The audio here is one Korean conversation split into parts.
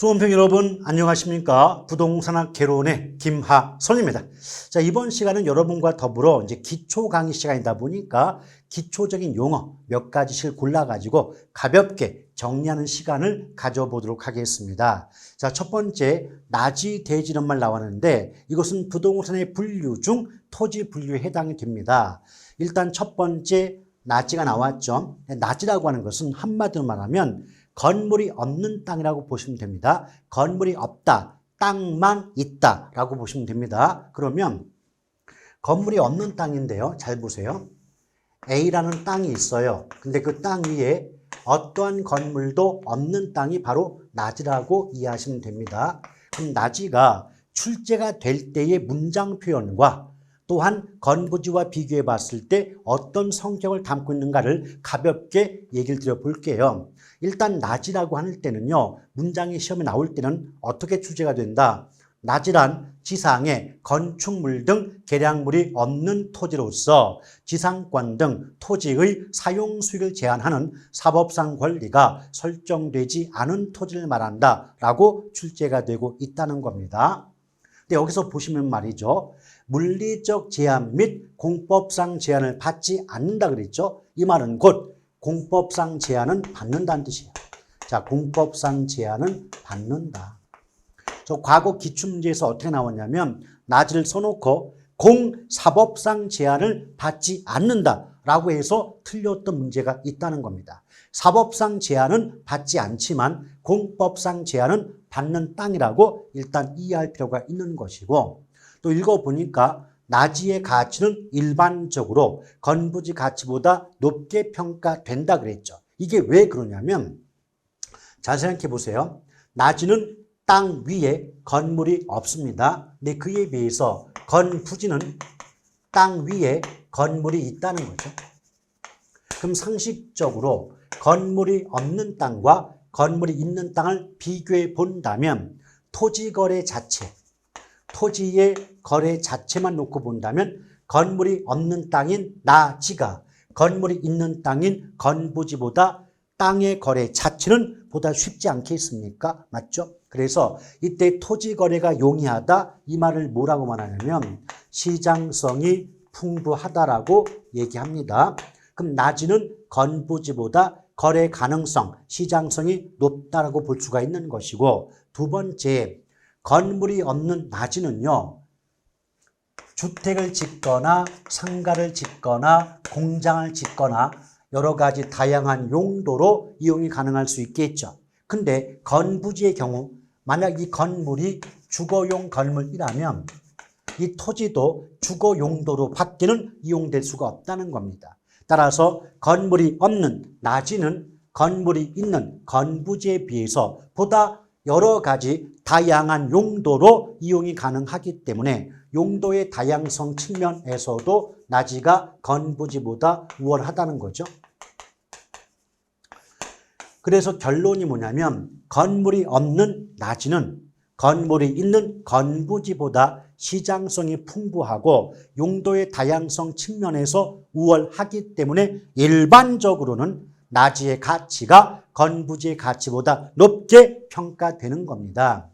수험생 여러분 안녕하십니까? 부동산학 개론의 김하선입니다. 자, 이번 시간은 여러분과 더불어 이제 기초 강의 시간이다 보니까 기초적인 용어 몇 가지씩 골라가지고 가볍게 정리하는 시간을 가져보도록 하겠습니다. 자, 첫 번째 나지 대지 이런 말 나왔는데 이것은 부동산의 분류 중 토지 분류에 해당이 됩니다. 일단 첫 번째 나지가 나왔죠. 나지라고 하는 것은 한마디로 말하면 건물이 없는 땅이라고 보시면 됩니다. 건물이 없다, 땅만 있다 라고 보시면 됩니다. 그러면 건물이 없는 땅인데요. 잘 보세요. A라는 땅이 있어요. 근데 그 땅 위에 어떠한 건물도 없는 땅이 바로 나지라고 이해하시면 됩니다. 그럼 나지가 출제가 될 때의 문장 표현과 또한 건부지와 비교해 봤을 때 어떤 성격을 담고 있는가를 가볍게 얘기를 드려 볼게요. 일단 나지라고 할 때는요. 문장이 시험에 나올 때는 어떻게 출제가 된다. 나지란 지상에 건축물 등 개량물이 없는 토지로서 지상권 등 토지의 사용 수익을 제한하는 사법상 권리가 설정되지 않은 토지를 말한다 라고 출제가 되고 있다는 겁니다. 근데 여기서 보시면 말이죠. 물리적 제한 및 공법상 제한을 받지 않는다 그랬죠. 이 말은 곧 공법상 제한은 받는다는 뜻이에요. 자, 공법상 제한은 받는다. 저 과거 기출문제에서 어떻게 나왔냐면 나지를 써놓고 공사법상 제한을 받지 않는다라고 해서 틀렸던 문제가 있다는 겁니다. 사법상 제한은 받지 않지만 공법상 제한은 받는 땅이라고 일단 이해할 필요가 있는 것이고 또 읽어보니까 나지의 가치는 일반적으로 건부지 가치보다 높게 평가된다 그랬죠. 이게 왜 그러냐면 잘 생각해 보세요. 나지는 땅 위에 건물이 없습니다. 근데 그에 비해서 건부지는 땅 위에 건물이 있다는 거죠. 그럼 상식적으로 건물이 없는 땅과 건물이 있는 땅을 비교해 본다면 토지거래 자체, 토지의 거래 자체만 놓고 본다면 건물이 없는 땅인 나지가 건물이 있는 땅인 건부지보다 땅의 거래 자체는 보다 쉽지 않겠습니까? 맞죠? 그래서 이때 토지 거래가 용이하다 이 말을 뭐라고 말하냐면 시장성이 풍부하다라고 얘기합니다. 그럼 나지는 건부지보다 거래 가능성, 시장성이 높다라고 볼 수가 있는 것이고 두 번째 건물이 없는 나지는요. 주택을 짓거나 상가를 짓거나 공장을 짓거나 여러 가지 다양한 용도로 이용이 가능할 수 있겠죠. 근데 건부지의 경우 만약 이 건물이 주거용 건물이라면 이 토지도 주거 용도로 밖에는 이용될 수가 없다는 겁니다. 따라서 건물이 없는 나지는 건물이 있는 건부지에 비해서 보다 여러 가지 다양한 용도로 이용이 가능하기 때문에 용도의 다양성 측면에서도 나지가 건부지보다 우월하다는 거죠. 그래서 결론이 뭐냐면 건물이 없는 나지는 건물이 있는 건부지보다 시장성이 풍부하고 용도의 다양성 측면에서 우월하기 때문에 일반적으로는 나지의 가치가 건부지의 가치보다 높게 평가되는 겁니다.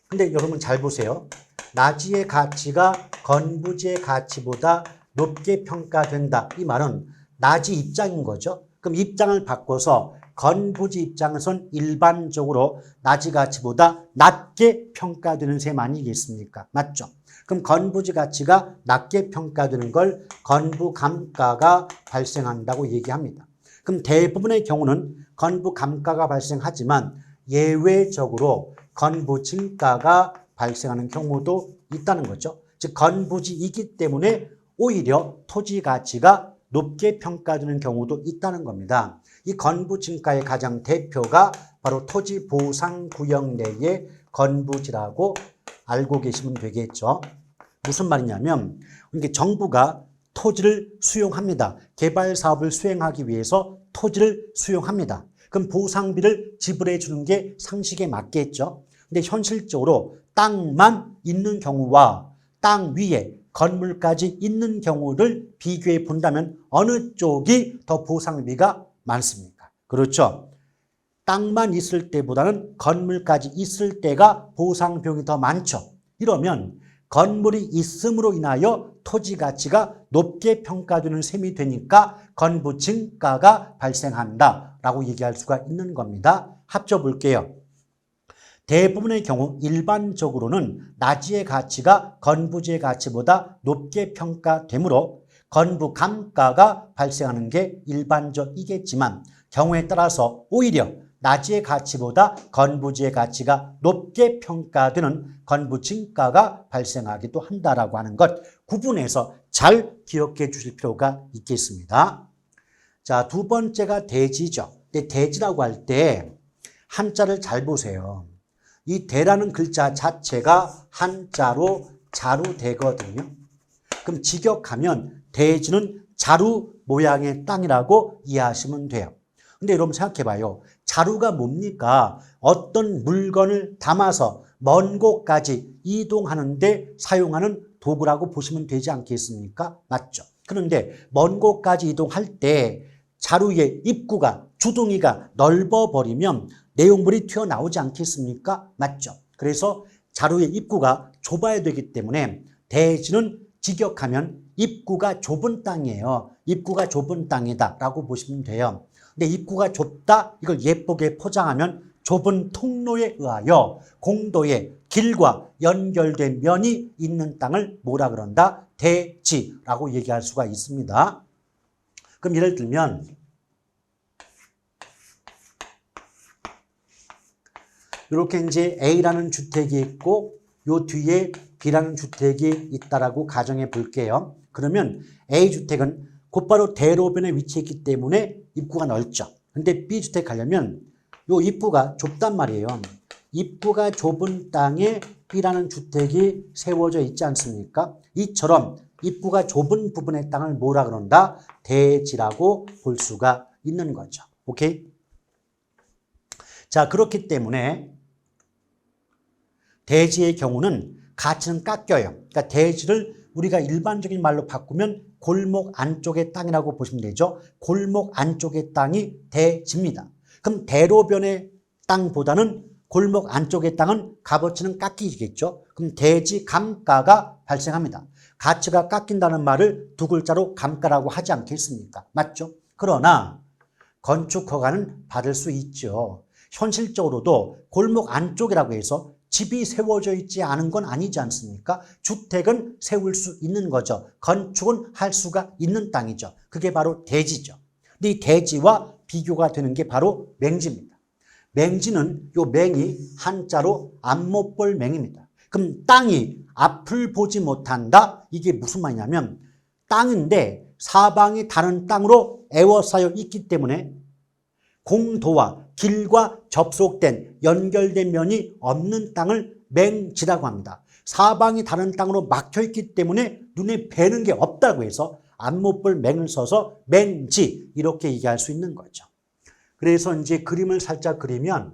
근데 여러분 잘 보세요. 나지의 가치가 건부지의 가치보다 높게 평가된다. 이 말은 나지 입장인 거죠. 그럼 입장을 바꿔서 건부지 입장에선 일반적으로 나지 가치보다 낮게 평가되는 셈 아니겠습니까? 맞죠? 그럼 건부지 가치가 낮게 평가되는 걸 건부감가가 발생한다고 얘기합니다. 그럼 대부분의 경우는 건부감가가 발생하지만 예외적으로 건부증가가 발생하는 경우도 있다는 거죠. 즉 건부지이기 때문에 오히려 토지 가치가 높게 평가되는 경우도 있다는 겁니다. 이 건부증가의 가장 대표가 바로 토지보상구역 내의 건부지라고 알고 계시면 되겠죠. 무슨 말이냐면 정부가 토지를 수용합니다. 개발 사업을 수행하기 위해서 토지를 수용합니다. 그럼 보상비를 지불해 주는 게 상식에 맞겠죠. 근데 현실적으로 땅만 있는 경우와 땅 위에 건물까지 있는 경우를 비교해 본다면 어느 쪽이 더 보상비가 많습니까? 그렇죠. 땅만 있을 때보다는 건물까지 있을 때가 보상 비용이 더 많죠. 이러면 건물이 있음으로 인하여 토지 가치가 높게 평가되는 셈이 되니까 건부 증가가 발생한다라고 얘기할 수가 있는 겁니다. 합쳐 볼게요. 대부분의 경우 일반적으로는 나지의 가치가 건부지의 가치보다 높게 평가되므로 건부 감가가 발생하는 게 일반적이겠지만 경우에 따라서 오히려 나지의 가치보다 건부지의 가치가 높게 평가되는 건부 증가가 발생하기도 한다라고 하는 것 구분해서 잘 기억해 주실 필요가 있겠습니다. 자, 두 번째가 대지죠. 근데 대지라고 할 때 한자를 잘 보세요. 이 대라는 글자 자체가 한자로 자루대거든요. 그럼 직역하면 대지는 자루 모양의 땅이라고 이해하시면 돼요. 근데 여러분 생각해봐요. 자루가 뭡니까? 어떤 물건을 담아서 먼 곳까지 이동하는데 사용하는 도구라고 보시면 되지 않겠습니까? 맞죠? 그런데 먼 곳까지 이동할 때 자루의 입구가 주둥이가 넓어버리면 내용물이 튀어나오지 않겠습니까? 맞죠? 그래서 자루의 입구가 좁아야 되기 때문에 대지는 직역하면 입구가 좁은 땅이에요. 입구가 좁은 땅이다 라고 보시면 돼요. 근데 입구가 좁다 이걸 예쁘게 포장하면 좁은 통로에 의하여 공도의 길과 연결된 면이 있는 땅을 뭐라 그런다? 대지라고 얘기할 수가 있습니다. 그럼 예를 들면 이렇게 이제 A라는 주택이 있고 요 뒤에 B라는 주택이 있다라고 가정해 볼게요. 그러면 A 주택은 곧바로 대로변에 위치해 있기 때문에 입구가 넓죠. 근데 B 주택 가려면 요 입구가 좁단 말이에요. 입구가 좁은 땅에 B라는 주택이 세워져 있지 않습니까? 이처럼 입구가 좁은 부분의 땅을 뭐라 그런다? 대지라고 볼 수가 있는 거죠. 오케이? 자, 그렇기 때문에 대지의 경우는 가치는 깎여요. 그러니까 대지를 우리가 일반적인 말로 바꾸면 골목 안쪽의 땅이라고 보시면 되죠. 골목 안쪽의 땅이 대지입니다. 그럼 대로변의 땅보다는 골목 안쪽의 땅은 값어치는 깎이겠죠. 그럼 대지 감가가 발생합니다. 가치가 깎인다는 말을 두 글자로 감가라고 하지 않겠습니까? 맞죠? 그러나 건축허가는 받을 수 있죠. 현실적으로도 골목 안쪽이라고 해서 집이 세워져 있지 않은 건 아니지 않습니까? 주택은 세울 수 있는 거죠. 건축은 할 수가 있는 땅이죠. 그게 바로 대지죠. 근데 이 대지와 비교가 되는 게 바로 맹지입니다. 맹지는 요 맹이 한자로 앞못 볼 맹입니다. 그럼 땅이 앞을 보지 못한다? 이게 무슨 말이냐면 땅인데 사방이 다른 땅으로 에워싸여 있기 때문에 공도와 길과 접속된 연결된 면이 없는 땅을 맹지라고 합니다. 사방이 다른 땅으로 막혀있기 때문에 눈에 뵈는 게 없다고 해서 앞못 볼 맹을 써서 맹지 이렇게 얘기할 수 있는 거죠. 그래서 이제 그림을 살짝 그리면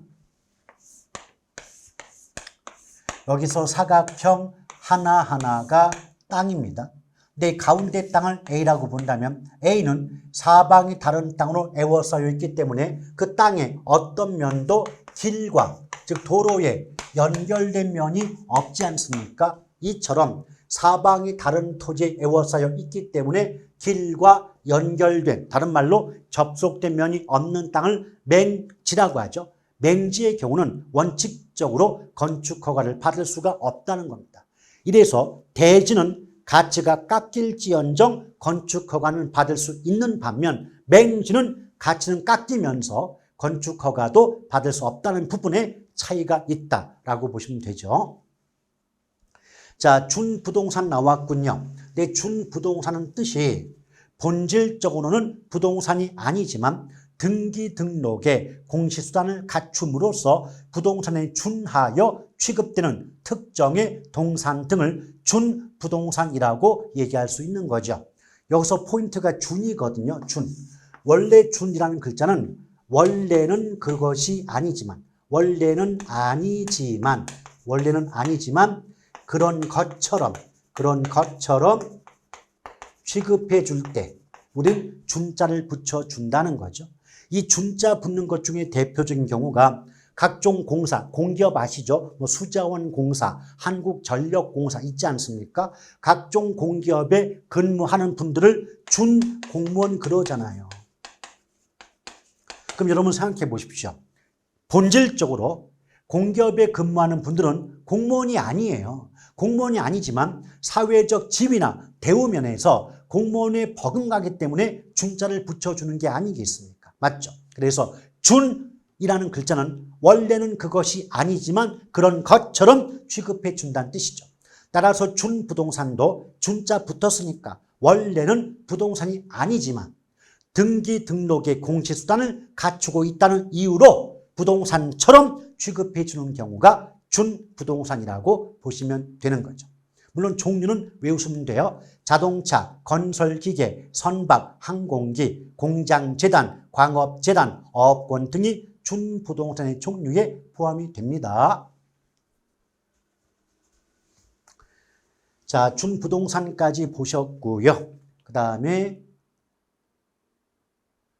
여기서 사각형 하나하나가 땅입니다. 근데 가운데 땅을 A라고 본다면 A는 사방이 다른 땅으로 에워싸여 있기 때문에 그 땅에 어떤 면도 길과 즉 도로에 연결된 면이 없지 않습니까? 이처럼 사방이 다른 토지에 에워싸여 있기 때문에 길과 연결된 다른 말로 접속된 면이 없는 땅을 맹지라고 하죠. 맹지의 경우는 원칙적으로 건축허가를 받을 수가 없다는 겁니다. 이래서 대지는 가치가 깎일지언정 건축허가는 받을 수 있는 반면 맹지는 가치는 깎이면서 건축허가도 받을 수 없다는 부분에 차이가 있다라고 보시면 되죠. 자, 준부동산 나왔군요. 근데 준부동산은 뜻이 본질적으로는 부동산이 아니지만 등기 등록에 공시수단을 갖춤으로써 부동산에 준하여 취급되는 특정의 동산 등을 준부동산이라고 얘기할 수 있는 거죠. 여기서 포인트가 준이거든요. 준. 원래 준이라는 글자는 원래는 그것이 아니지만 원래는 아니지만 그런 것처럼 취급해 줄 때 우린 준자를 붙여준다는 거죠. 이 준자 붙는 것 중에 대표적인 경우가 각종 공사, 공기업 아시죠? 뭐 수자원공사, 한국전력공사 있지 않습니까? 각종 공기업에 근무하는 분들을 준 공무원 그러잖아요. 그럼 여러분 생각해 보십시오. 본질적으로 공기업에 근무하는 분들은 공무원이 아니에요. 공무원이 아니지만 사회적 지위나 대우 면에서 공무원에 버금가기 때문에 준자를 붙여주는 게 아니겠습니까? 맞죠? 그래서 준이라는 글자는 원래는 그것이 아니지만 그런 것처럼 취급해 준다는 뜻이죠. 따라서 준부동산도 준자 붙었으니까 원래는 부동산이 아니지만 등기 등록의 공시수단을 갖추고 있다는 이유로 부동산처럼 취급해 주는 경우가 준부동산이라고 보시면 되는 거죠. 물론 종류는 외우시면 돼요. 자동차, 건설기계, 선박, 항공기, 공장재단, 광업재단, 어업권 등이 준부동산의 종류에 포함이 됩니다. 자, 준부동산까지 보셨고요. 그 다음에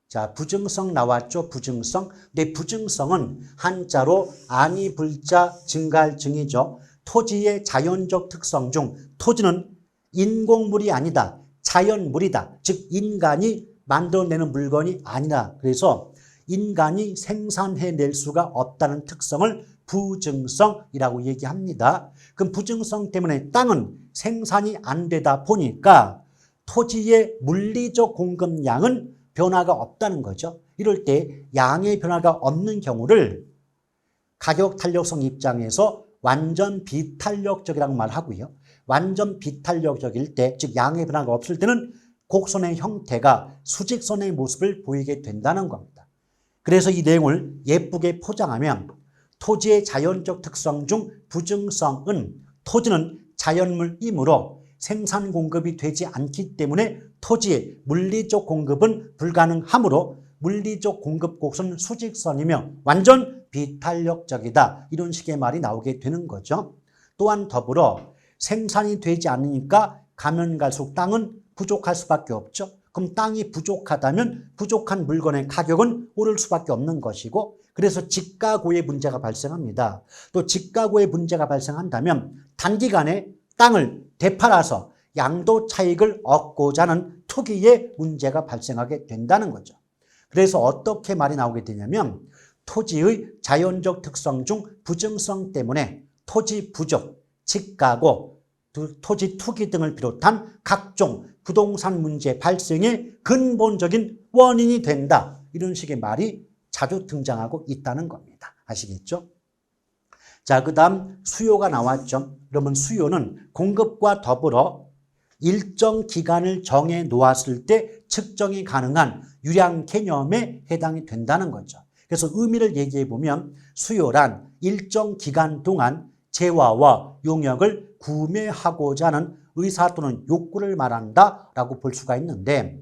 자, 부증성 나왔죠? 부증성. 근데 부증성은 한자로 아니 불자 증갈증이죠. 토지의 자연적 특성 중 토지는 인공물이 아니다. 자연물이다. 즉 인간이 만들어내는 물건이 아니다. 그래서 인간이 생산해낼 수가 없다는 특성을 부증성이라고 얘기합니다. 그럼 부증성 때문에 땅은 생산이 안 되다 보니까 토지의 물리적 공급량은 변화가 없다는 거죠. 이럴 때 양의 변화가 없는 경우를 가격 탄력성 입장에서 완전 비탄력적이라고 말하고요. 완전 비탄력적일 때, 즉 양의 변화가 없을 때는 곡선의 형태가 수직선의 모습을 보이게 된다는 겁니다. 그래서 이 내용을 예쁘게 포장하면 토지의 자연적 특성 중 부증성은 토지는 자연물이므로 생산 공급이 되지 않기 때문에 토지의 물리적 공급은 불가능하므로 물리적 공급 곡선은 수직선이며 완전 비탄력적이다. 이런 식의 말이 나오게 되는 거죠. 또한 더불어 생산이 되지 않으니까 가면 갈수록 땅은 부족할 수밖에 없죠. 그럼 땅이 부족하다면 부족한 물건의 가격은 오를 수밖에 없는 것이고 그래서 지가고의 문제가 발생합니다. 또 지가고의 문제가 발생한다면 단기간에 땅을 되팔아서 양도 차익을 얻고자 하는 투기의 문제가 발생하게 된다는 거죠. 그래서 어떻게 말이 나오게 되냐면 토지의 자연적 특성 중 부증성 때문에 토지 부족, 지가고, 토지 투기 등을 비롯한 각종 부동산 문제 발생의 근본적인 원인이 된다. 이런 식의 말이 자주 등장하고 있다는 겁니다. 아시겠죠? 자, 그 다음 수요가 나왔죠. 그러면 수요는 공급과 더불어 일정 기간을 정해 놓았을 때 측정이 가능한 유량 개념에 해당이 된다는 거죠. 그래서 의미를 얘기해 보면 수요란 일정 기간 동안 재화와 용역을 구매하고자 하는 의사 또는 욕구를 말한다라고 볼 수가 있는데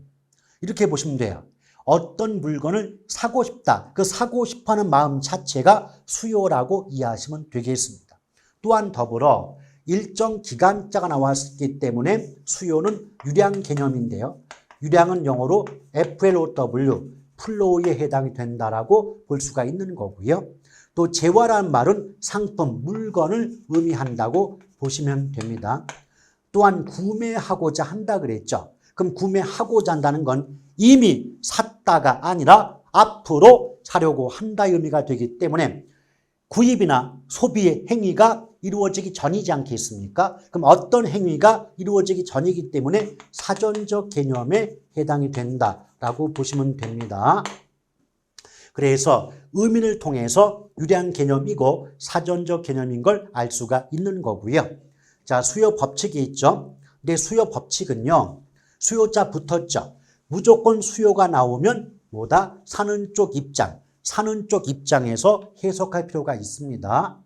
이렇게 보시면 돼요. 어떤 물건을 사고 싶다. 그 사고 싶어하는 마음 자체가 수요라고 이해하시면 되겠습니다. 또한 더불어 일정 기간자가 나왔기 때문에 수요는 유량 개념인데요. 유량은 영어로 FLOW, 플로우에 해당이 된다라고 볼 수가 있는 거고요. 또 재화라는 말은 상품, 물건을 의미한다고 보시면 됩니다. 또한 구매하고자 한다 그랬죠. 그럼 구매하고자 한다는 건 이미 샀다가 아니라 앞으로 사려고 한다의 의미가 되기 때문에 구입이나 소비의 행위가 이루어지기 전이지 않겠습니까? 그럼 어떤 행위가 이루어지기 전이기 때문에 사전적 개념에 해당이 된다라고 보시면 됩니다. 그래서 의미를 통해서 유량 개념이고 사전적 개념인 걸 알 수가 있는 거고요. 자, 수요 법칙이 있죠. 근데 수요 법칙은요. 수요자 붙었죠. 무조건 수요가 나오면 뭐다? 사는 쪽 입장. 사는 쪽 입장에서 해석할 필요가 있습니다.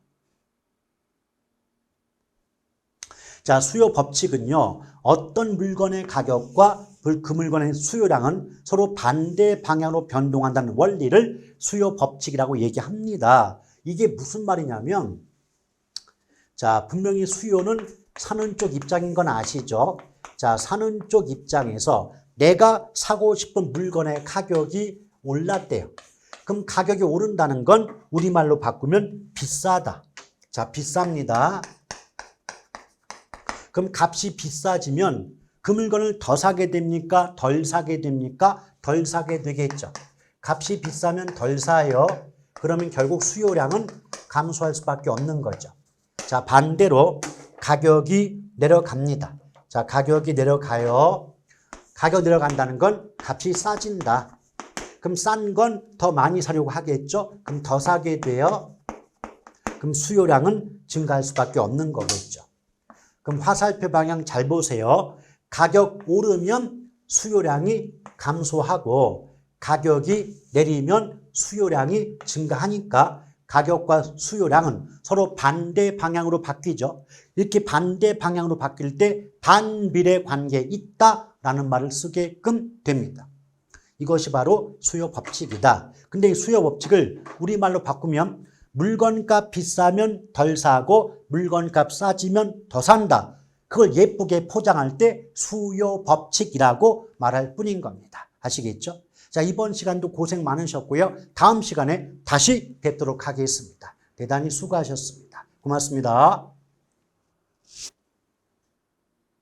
자, 수요 법칙은요. 어떤 물건의 가격과 그 물건의 수요량은 서로 반대 방향으로 변동한다는 원리를 수요 법칙이라고 얘기합니다. 이게 무슨 말이냐면 자, 분명히 수요는 사는 쪽 입장인 건 아시죠? 자, 사는 쪽 입장에서 내가 사고 싶은 물건의 가격이 올랐대요. 그럼 가격이 오른다는 건 우리말로 바꾸면 비싸다. 자, 비쌉니다. 그럼 값이 비싸지면 그 물건을 더 사게 됩니까? 덜 사게 됩니까? 덜 사게 되겠죠. 값이 비싸면 덜 사요. 그러면 결국 수요량은 감소할 수밖에 없는 거죠. 자, 반대로 가격이 내려갑니다. 자, 가격이 내려가요. 가격 내려간다는 건 값이 싸진다. 그럼 싼 건 더 많이 사려고 하겠죠? 그럼 더 사게 돼요. 그럼 수요량은 증가할 수밖에 없는 거겠죠. 그럼 화살표 방향 잘 보세요. 가격 오르면 수요량이 감소하고 가격이 내리면 수요량이 증가하니까 가격과 수요량은 서로 반대 방향으로 바뀌죠. 이렇게 반대 방향으로 바뀔 때 반비례 관계에 있다라는 말을 쓰게끔 됩니다. 이것이 바로 수요 법칙이다. 근데 이 수요 법칙을 우리말로 바꾸면 물건값 비싸면 덜 사고 물건값 싸지면 더 산다. 그걸 예쁘게 포장할 때 수요 법칙이라고 말할 뿐인 겁니다. 아시겠죠? 자, 이번 시간도 고생 많으셨고요. 다음 시간에 다시 뵙도록 하겠습니다. 대단히 수고하셨습니다. 고맙습니다.